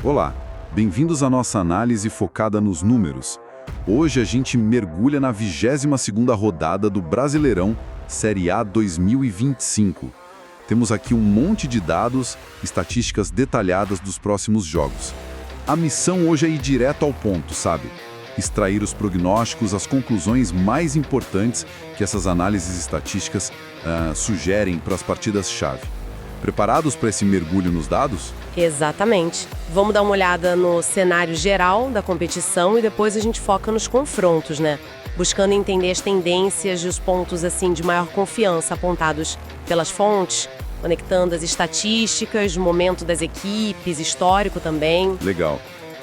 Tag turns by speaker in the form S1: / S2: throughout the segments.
S1: Olá, bem-vindos à nossa análise focada nos números. Hoje a gente mergulha na 22ª rodada do Brasileirão Série A 2025. Temos aqui um monte de dados, estatísticas detalhadas dos próximos jogos. A missão hoje é ir direto ao ponto, sabe? Extrair os prognósticos, as conclusões mais importantes que essas análises estatísticas sugerem para as partidas-chave. Preparados para esse mergulho nos dados?
S2: Exatamente. Vamos dar uma olhada no cenário geral da competição e depois a gente foca nos confrontos, né? Buscando entender as tendências e os pontos assim de maior confiança apontados pelas fontes, conectando as estatísticas, o momento das equipes, histórico também.
S1: Legal.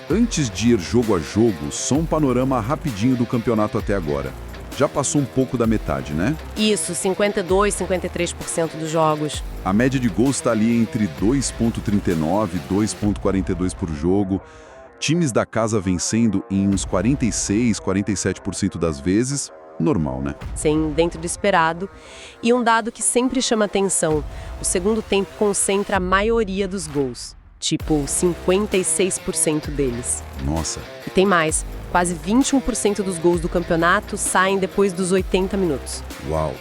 S1: Antes de ir jogo a jogo, só um panorama rapidinho do campeonato até agora. Já passou um pouco da metade, né?
S2: Isso, 52%, 53% dos jogos.
S1: A média de gols está ali entre 2,39 e 2,42 por jogo. Times da casa vencendo em uns 46, 47% das vezes. Normal, né?
S2: Sim, dentro do esperado. E um dado que sempre chama atenção: o segundo tempo concentra a maioria dos gols. Tipo, 56% deles.
S1: Nossa.
S2: E tem mais, quase 21% dos gols do campeonato saem depois dos 80 minutos.
S1: Uau.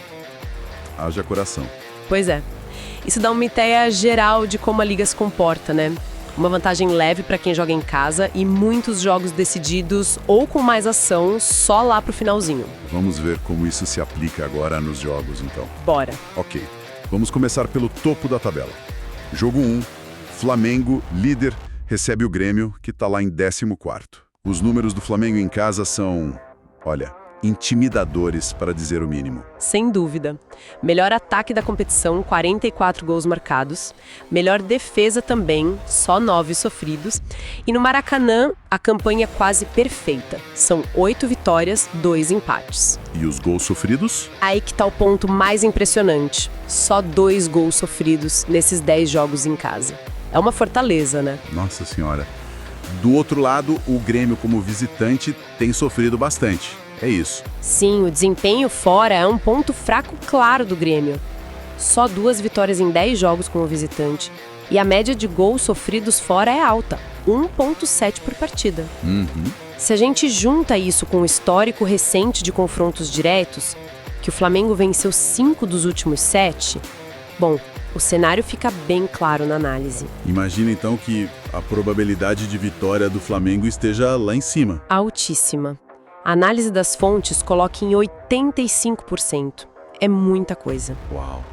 S1: Haja coração.
S2: Pois é. Isso dá uma ideia geral de como a liga se comporta, né? Uma vantagem leve para quem joga em casa e muitos jogos decididos ou com mais ação só lá pro finalzinho.
S1: Vamos ver como isso se aplica agora nos jogos, então.
S2: Bora.
S1: Ok. Vamos começar pelo topo da tabela. Jogo 1. Flamengo, líder, recebe o Grêmio, que está lá em 14º. Os números do Flamengo em casa são, olha, intimidadores, para dizer o mínimo.
S2: Sem dúvida. Melhor ataque da competição, 44 gols marcados. Melhor defesa também, só 9 sofridos. E no Maracanã, a campanha é quase perfeita. São 8 vitórias, 2 empates.
S1: E os gols sofridos?
S2: Aí que tá o ponto mais impressionante. Só 2 gols sofridos nesses 10 jogos em casa. É uma fortaleza, né?
S1: Nossa Senhora. Do outro lado, o Grêmio, como visitante, tem sofrido bastante. É isso.
S2: Sim, o desempenho fora é um ponto fraco claro do Grêmio. Só 2 vitórias em 10 jogos como visitante. E a média de gols sofridos fora é alta, 1,7 por partida. Se a gente junta isso com o histórico recente de confrontos diretos, que o Flamengo venceu 5 dos últimos 7, bom, o cenário fica bem claro na análise.
S1: Imagina então que a probabilidade de vitória do Flamengo esteja lá em cima.
S2: Altíssima. A análise das fontes coloca em 85%. É muita coisa.
S1: Uau!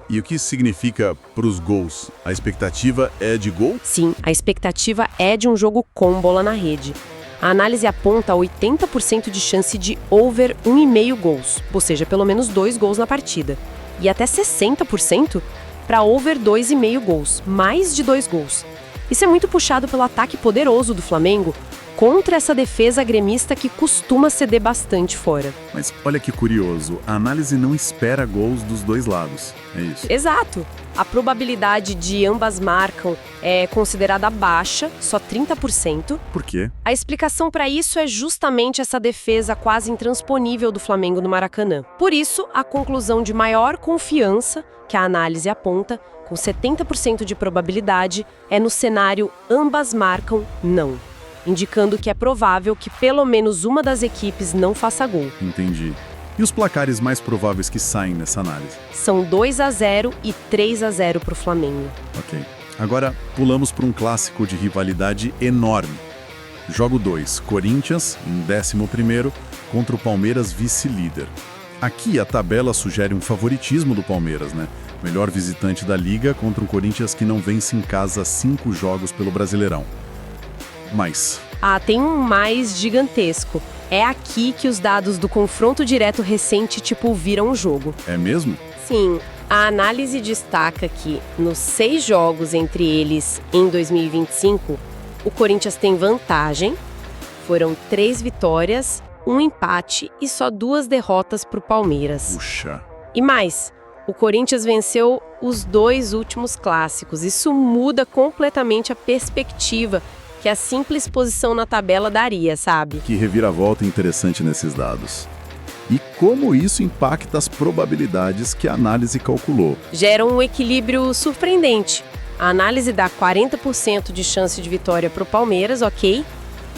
S1: E o que isso significa para os gols? A expectativa é de gol?
S2: Sim, a expectativa é de um jogo com bola na rede. A análise aponta 80% de chance de over 1,5 gols, ou seja, pelo menos 2 gols na partida. E até 60% para over 2,5 gols, mais de 2 gols. Isso é muito puxado pelo ataque poderoso do Flamengo contra essa defesa gremista que costuma ceder bastante fora.
S1: Mas olha que curioso, a análise não espera gols dos dois lados, é isso?
S2: Exato. A probabilidade de ambas marcam é considerada baixa, só 30%.
S1: Por quê?
S2: A explicação para isso é justamente essa defesa quase intransponível do Flamengo no Maracanã. Por isso, a conclusão de maior confiança que a análise aponta, com 70% de probabilidade, é no cenário ambas marcam não, indicando que é provável que pelo menos uma das equipes não faça gol.
S1: Entendi. E os placares mais prováveis que saem nessa análise?
S2: São 2-0 e 3-0 para o Flamengo.
S1: Ok. Agora, pulamos para um clássico de rivalidade enorme. Jogo 2, Corinthians, em 11º, contra o Palmeiras, vice-líder. Aqui a tabela sugere um favoritismo do Palmeiras, né? Melhor visitante da Liga contra um Corinthians que não vence em casa 5 jogos pelo Brasileirão. Mas...
S2: tem um mais gigantesco. É aqui que os dados do confronto direto recente, viram o jogo.
S1: É mesmo?
S2: Sim. A análise destaca que, nos 6 jogos entre eles em 2025, o Corinthians tem vantagem. Foram 3 vitórias, 1 empate e só 2 derrotas para o Palmeiras.
S1: Puxa.
S2: E mais, o Corinthians venceu os 2 últimos clássicos. Isso muda completamente a perspectiva que a simples posição na tabela daria, sabe?
S1: Que reviravolta interessante nesses dados. E como isso impacta as probabilidades que a análise calculou.
S2: Gera um equilíbrio surpreendente. A análise dá 40% de chance de vitória para o Palmeiras, ok?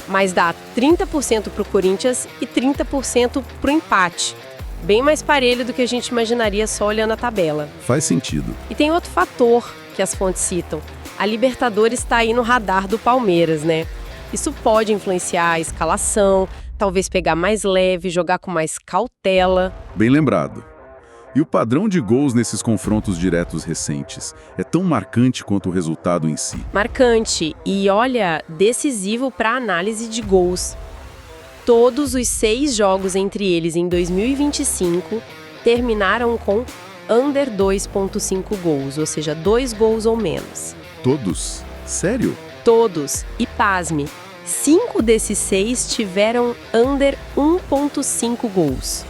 S2: Mas dá 30% para o Corinthians e 30% para o empate. Bem mais parelho do que a gente imaginaria só olhando a tabela.
S1: Faz sentido.
S2: E tem outro fator que as fontes citam. A Libertadores está aí no radar do Palmeiras, né? Isso pode influenciar a escalação, talvez pegar mais leve, jogar com mais cautela.
S1: Bem lembrado. E o padrão de gols nesses confrontos diretos recentes é tão marcante quanto o resultado em si.
S2: Marcante e, olha, decisivo para a análise de gols. Todos os 6 jogos entre eles em 2025 terminaram com under 2,5 gols, ou seja, 2 gols ou menos.
S1: Todos? Sério?
S2: Todos. E pasme, 5 desses 6 tiveram under 1,5 gols.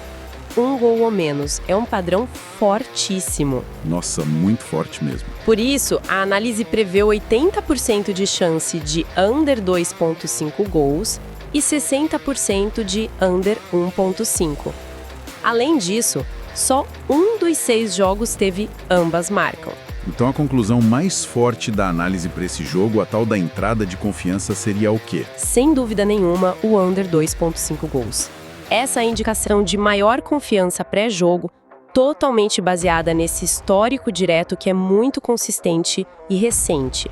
S2: 1 gol ou menos. É um padrão fortíssimo.
S1: Nossa, muito forte mesmo.
S2: Por isso, a análise prevê 80% de chance de under 2,5 gols e 60% de under 1,5. Além disso, só um dos 6 jogos teve ambas marcam.
S1: Então a conclusão mais forte da análise para esse jogo, a tal da entrada de confiança, seria o quê?
S2: Sem dúvida nenhuma, o under 2,5 gols. Essa é a indicação de maior confiança pré-jogo, totalmente baseada nesse histórico direto que é muito consistente e recente.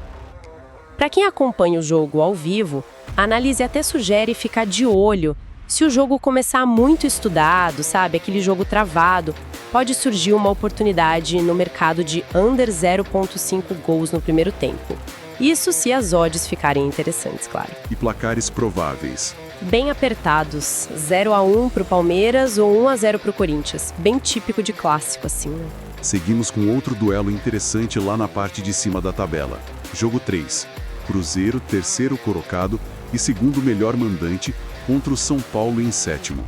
S2: Para quem acompanha o jogo ao vivo, a análise até sugere ficar de olho. Se o jogo começar muito estudado, sabe, aquele jogo travado, pode surgir uma oportunidade no mercado de under 0,5 gols no primeiro tempo. Isso se as odds ficarem interessantes, claro.
S1: E placares prováveis?
S2: Bem apertados, 0-1 para o Palmeiras ou 1-0 para o Corinthians. Bem típico de clássico, assim, né?
S1: Seguimos com outro duelo interessante lá na parte de cima da tabela. Jogo 3. Cruzeiro, terceiro colocado e segundo melhor mandante, contra o São Paulo em sétimo.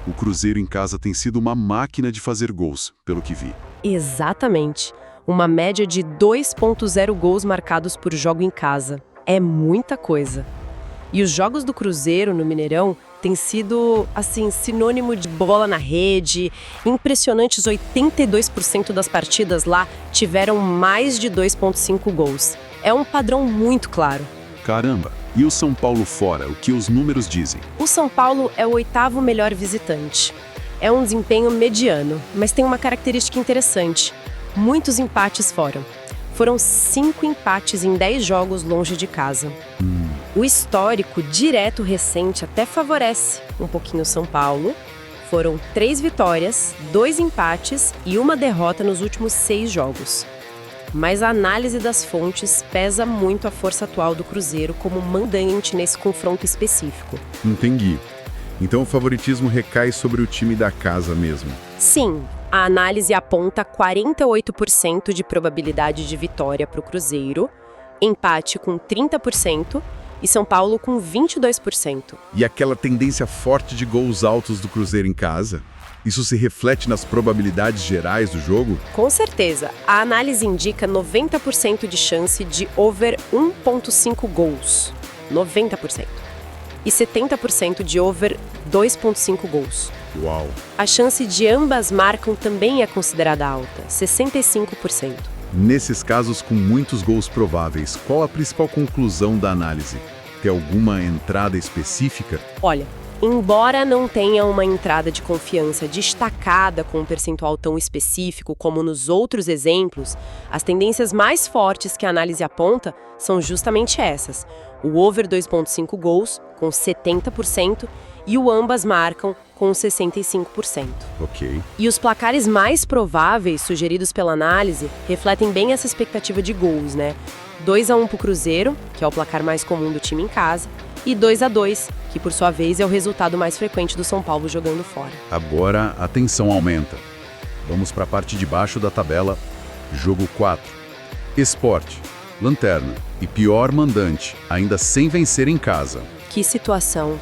S1: O Cruzeiro em casa tem sido uma máquina de fazer gols, pelo que vi.
S2: Exatamente. Uma média de 2,0 gols marcados por jogo em casa. É muita coisa. E os jogos do Cruzeiro no Mineirão têm sido, assim, sinônimo de bola na rede. Impressionantes 82% das partidas lá tiveram mais de 2,5 gols. É um padrão muito claro.
S1: Caramba! E o São Paulo fora, o que os números dizem?
S2: O São Paulo é o 8º melhor visitante. É um desempenho mediano, mas tem uma característica interessante. Muitos empates fora. Foram 5 empates em 10 jogos longe de casa. O histórico direto recente até favorece um pouquinho o São Paulo. Foram 3 vitórias, 2 empates e 1 derrota nos últimos 6 jogos. Mas a análise das fontes pesa muito a força atual do Cruzeiro como mandante nesse confronto específico.
S1: Entendi. Então o favoritismo recai sobre o time da casa mesmo.
S2: Sim, a análise aponta 48% de probabilidade de vitória para o Cruzeiro, empate com 30% e São Paulo com 22%.
S1: E aquela tendência forte de gols altos do Cruzeiro em casa? Isso se reflete nas probabilidades gerais do jogo?
S2: Com certeza. A análise indica 90% de chance de over 1,5 gols. 90%. E 70% de over 2,5 gols.
S1: Uau!
S2: A chance de ambas marcam também é considerada alta, 65%.
S1: Nesses casos com muitos gols prováveis, qual a principal conclusão da análise? Tem alguma entrada específica?
S2: Olha, embora não tenha uma entrada de confiança destacada com um percentual tão específico como nos outros exemplos, as tendências mais fortes que a análise aponta são justamente essas. O over 2,5 gols, com 70%, e o ambas marcam, com 65%.
S1: Ok.
S2: E os placares mais prováveis, sugeridos pela análise, refletem bem essa expectativa de gols, né? 2-1 para o Cruzeiro, que é o placar mais comum do time em casa, e 2-2, que por sua vez é o resultado mais frequente do São Paulo jogando fora.
S1: Agora a tensão aumenta. Vamos para a parte de baixo da tabela. Jogo 4. Sport, lanterna e pior mandante, ainda sem vencer em casa.
S2: Que situação!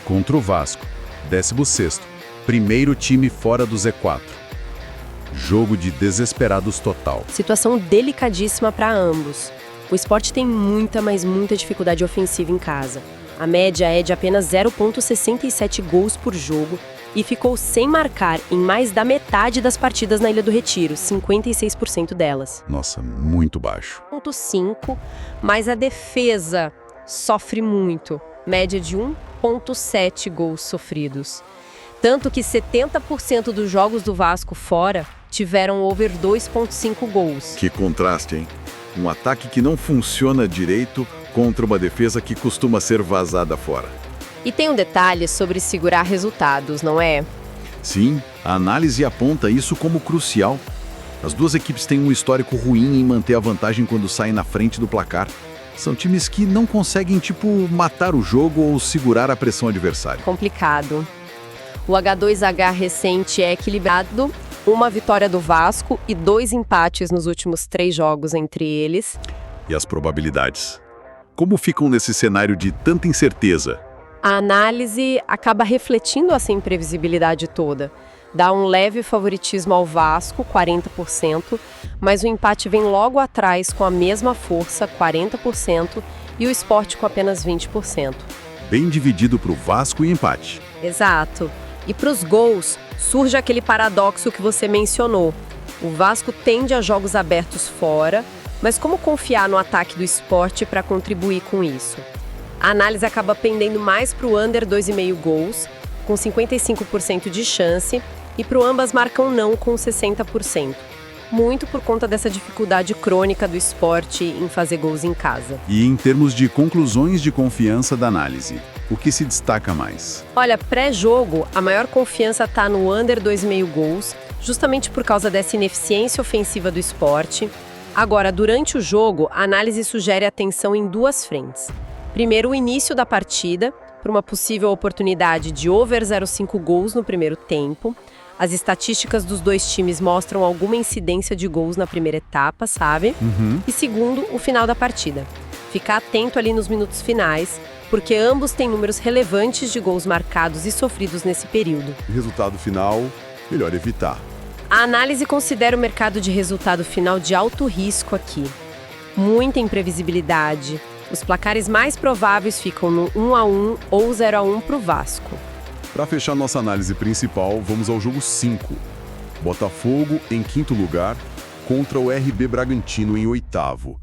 S1: Contra o Vasco, 16º, primeiro time fora do Z4. Jogo de desesperados total.
S2: Situação delicadíssima para ambos. O Sport tem muita, mas muita dificuldade ofensiva em casa. A média é de apenas 0,67 gols por jogo e ficou sem marcar em mais da metade das partidas na Ilha do Retiro, 56% delas.
S1: Nossa, muito baixo.
S2: 1,5, mas a defesa sofre muito, média de 1,7 gols sofridos. Tanto que 70% dos jogos do Vasco fora tiveram over 2,5 gols.
S1: Que contraste, hein? Um ataque que não funciona direito contra uma defesa que costuma ser vazada fora.
S2: E tem um detalhe sobre segurar resultados, não é?
S1: Sim, a análise aponta isso como crucial. As duas equipes têm um histórico ruim em manter a vantagem quando saem na frente do placar. São times que não conseguem, matar o jogo ou segurar a pressão adversária.
S2: Complicado. O H2H recente é equilibrado, uma vitória do Vasco e 2 empates nos últimos 3 jogos entre eles.
S1: E as probabilidades? Como ficam nesse cenário de tanta incerteza?
S2: A análise acaba refletindo essa imprevisibilidade toda. Dá um leve favoritismo ao Vasco, 40%, mas o empate vem logo atrás com a mesma força, 40%, e o Sport com apenas 20%.
S1: Bem dividido para o Vasco e empate.
S2: Exato. E para os gols, surge aquele paradoxo que você mencionou. O Vasco tende a jogos abertos fora, mas como confiar no ataque do Sport para contribuir com isso? A análise acaba pendendo mais para o under 2,5 gols, com 55% de chance, e para o ambas marcam não, com 60%. Muito por conta dessa dificuldade crônica do Sport em fazer gols em casa.
S1: E em termos de conclusões de confiança da análise, o que se destaca mais?
S2: Olha, pré-jogo, a maior confiança está no under 2,5 gols, justamente por causa dessa ineficiência ofensiva do Sport. Agora, durante o jogo, a análise sugere atenção em 2 frentes. Primeiro, o início da partida, por uma possível oportunidade de over 0,5 gols no primeiro tempo. As estatísticas dos 2 times mostram alguma incidência de gols na primeira etapa, sabe? E segundo, o final da partida. Ficar atento ali nos minutos finais, porque ambos têm números relevantes de gols marcados e sofridos nesse período.
S1: Resultado final, melhor evitar.
S2: A análise considera o mercado de resultado final de alto risco aqui. Muita imprevisibilidade. Os placares mais prováveis ficam no 1-1 ou 0-1 para o Vasco.
S1: Para fechar nossa análise principal, vamos ao jogo 5. Botafogo em 5º lugar contra o RB Bragantino em 8º. O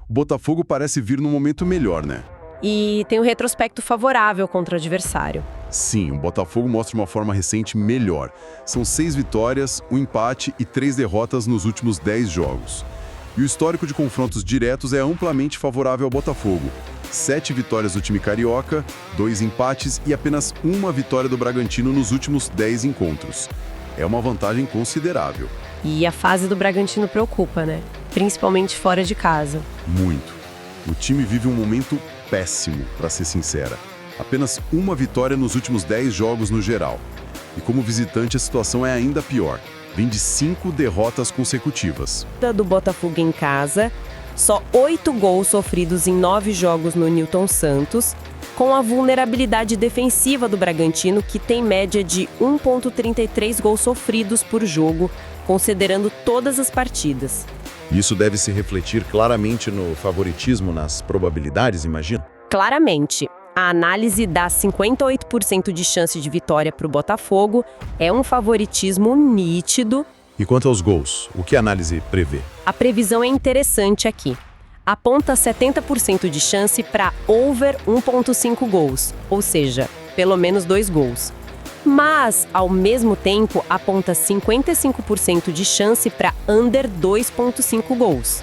S1: Botafogo parece vir num momento melhor, né?
S2: E tem um retrospecto favorável contra o adversário.
S1: Sim, o Botafogo mostra uma forma recente melhor. São 6 vitórias, 1 empate e 3 derrotas nos últimos 10 jogos. E o histórico de confrontos diretos é amplamente favorável ao Botafogo. 7 vitórias do time carioca, 2 empates e apenas 1 vitória do Bragantino nos últimos 10 encontros. É uma vantagem considerável.
S2: E a fase do Bragantino preocupa, né? Principalmente fora de casa.
S1: Muito. O time vive um momento péssimo, para ser sincera. Apenas 1 vitória nos últimos 10 jogos no geral. E como visitante a situação é ainda pior. Vem de 5 derrotas consecutivas.
S2: Do Botafogo em casa, só 8 gols sofridos em 9 jogos no Newton Santos, com a vulnerabilidade defensiva do Bragantino, que tem média de 1,33 gols sofridos por jogo, considerando todas as partidas.
S1: Isso deve se refletir claramente no favoritismo nas probabilidades, imagino?
S2: Claramente. A análise dá 58% de chance de vitória para o Botafogo, é um favoritismo nítido.
S1: E quanto aos gols, o que a análise prevê?
S2: A previsão é interessante aqui. Aponta 70% de chance para over 1,5 gols, ou seja, pelo menos 2 gols. Mas, ao mesmo tempo, aponta 55% de chance para under 2,5 gols.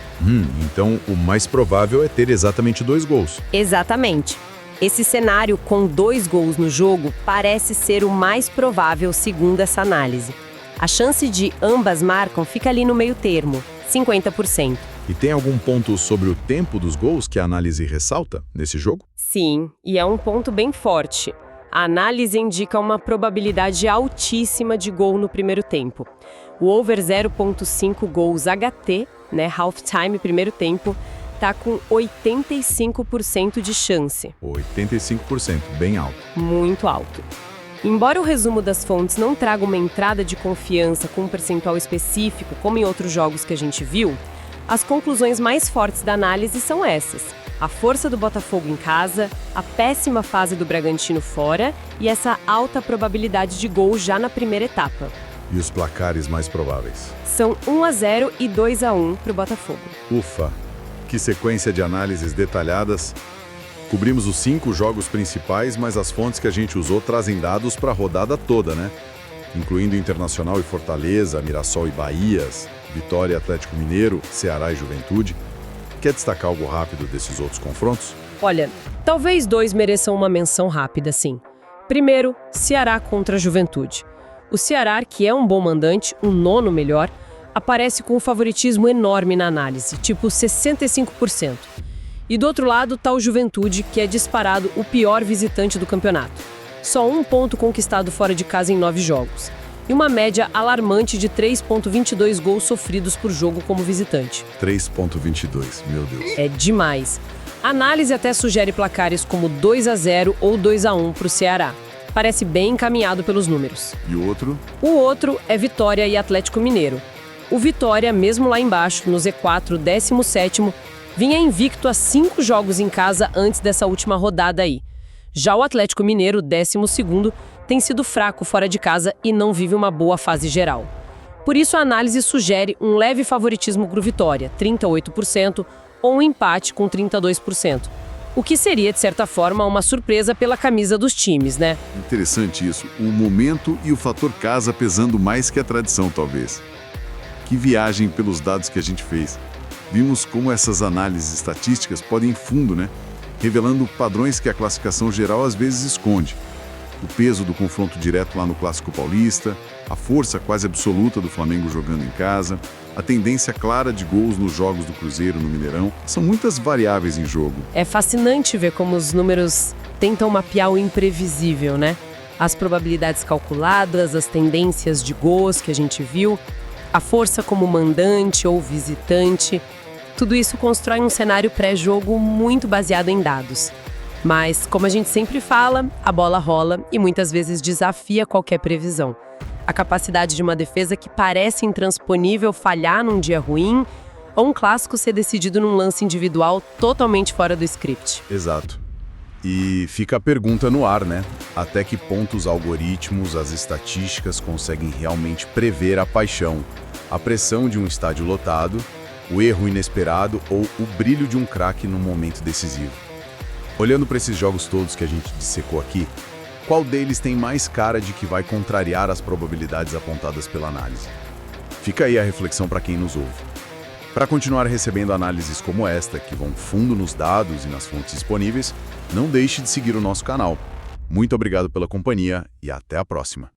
S1: Então o mais provável é ter exatamente 2 gols.
S2: Exatamente. Esse cenário com 2 gols no jogo parece ser o mais provável segundo essa análise. A chance de ambas marcam fica ali no meio termo, 50%.
S1: E tem algum ponto sobre o tempo dos gols que a análise ressalta nesse jogo?
S2: Sim, e é um ponto bem forte. A análise indica uma probabilidade altíssima de gol no primeiro tempo. O over 0,5 gols HT, halftime primeiro tempo, está com 85% de chance.
S1: 85%, bem alto.
S2: Muito alto. Embora o resumo das fontes não traga uma entrada de confiança com um percentual específico, como em outros jogos que a gente viu, as conclusões mais fortes da análise são essas. A força do Botafogo em casa, a péssima fase do Bragantino fora e essa alta probabilidade de gol já na primeira etapa.
S1: E os placares mais prováveis?
S2: São 1-0 e 2-1 para o Botafogo.
S1: Ufa! Que sequência de análises detalhadas. Cobrimos os 5 jogos principais, mas as fontes que a gente usou trazem dados para a rodada toda, né? Incluindo Internacional e Fortaleza, Mirassol e Bahias, Vitória e Atlético Mineiro, Ceará e Juventude. Quer destacar algo rápido desses outros confrontos?
S2: Olha, talvez 2 mereçam uma menção rápida, sim. Primeiro, Ceará contra a Juventude. O Ceará, que é um bom mandante, o 9º melhor, aparece com um favoritismo enorme na análise, tipo 65%. E do outro lado está o Juventude, que é disparado o pior visitante do campeonato. Só 1 ponto conquistado fora de casa em 9 jogos. E uma média alarmante de 3,22 gols sofridos por jogo como visitante.
S1: 3,22, meu Deus.
S2: É demais. A análise até sugere placares como 2-0 ou 2-1 para o Ceará. Parece bem encaminhado pelos números.
S1: E o outro?
S2: O outro é Vitória e Atlético Mineiro. O Vitória, mesmo lá embaixo, no Z4, 17º, vinha invicto a 5 jogos em casa antes dessa última rodada aí. Já o Atlético Mineiro, 12º, tem sido fraco fora de casa e não vive uma boa fase geral. Por isso, a análise sugere um leve favoritismo para o Vitória, 38%, ou um empate com 32%. O que seria, de certa forma, uma surpresa pela camisa dos times, né?
S1: Interessante isso. O momento e o fator casa pesando mais que a tradição, talvez. Que viagem pelos dados que a gente fez. Vimos como essas análises estatísticas podem ir fundo, né? Revelando padrões que a classificação geral às vezes esconde. O peso do confronto direto lá no Clássico Paulista, a força quase absoluta do Flamengo jogando em casa, a tendência clara de gols nos jogos do Cruzeiro no Mineirão. São muitas variáveis em jogo.
S2: É fascinante ver como os números tentam mapear o imprevisível, né? As probabilidades calculadas, as tendências de gols que a gente viu, a força como mandante ou visitante. Tudo isso constrói um cenário pré-jogo muito baseado em dados. Mas, como a gente sempre fala, a bola rola e muitas vezes desafia qualquer previsão. A capacidade de uma defesa que parece intransponível falhar num dia ruim, ou um clássico ser decidido num lance individual totalmente fora do script.
S1: Exato. E fica a pergunta no ar, né? Até que ponto os algoritmos, as estatísticas conseguem realmente prever a paixão, a pressão de um estádio lotado, o erro inesperado ou o brilho de um craque num momento decisivo? Olhando para esses jogos todos que a gente dissecou aqui, qual deles tem mais cara de que vai contrariar as probabilidades apontadas pela análise? Fica aí a reflexão para quem nos ouve. Para continuar recebendo análises como esta, que vão fundo nos dados e nas fontes disponíveis, não deixe de seguir o nosso canal. Muito obrigado pela companhia e até a próxima.